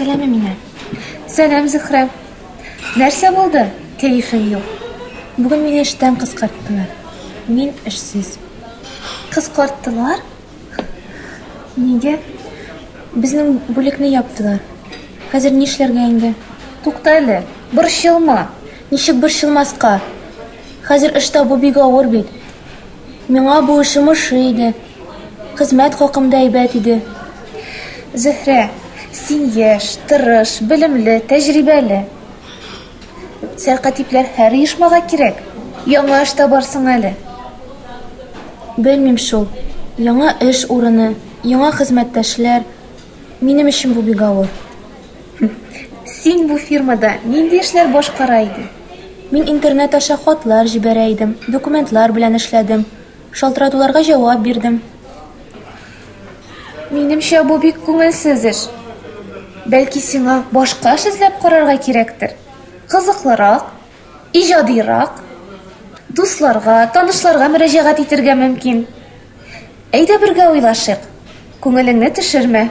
Сәләме мине. Сәләм, Зөһрә. Нәрсә булды? Кәефең юк. Бүген мине эштән кыскарттылар. Мин эшсез. Кыскарттылар? Нигә? Безнең бүлекне яптылар. Хәзер ни эшләргә инде? Тукта әле. Борчылма. Ничек борчылмаска? Хәзер эш табу бик авыр бит. Миңа бу эшем ошый иде. Хезмәт хакым да әйбәт иде. Зөһрә, син яшь, тырыш, белемле, тәҗрибәле. Сәркатипләр һәр оешмага кирәк. Яңа эш табарсың әле. Белмим шул. Яңа эш урыны, яңа хезмәттәшләр. Минем өчен бу бик авыр. Син бу фирмада нинди эшләр башкара идең? Мин интернет аша хатлар җибәрә идем, документлар белән эшләдем, шалтыратуларга җавап бирдем. Минемчә бу бик күңелсез эш. Бәлки сиңа башка эш эзләп карарга кирәктер. Кызыклырак, иҗадирак, дусларга, танышларга мөрәҗәгать итәргә мөмкин. Әйдә бергә уйлашыйк. Күңелеңне төшермә.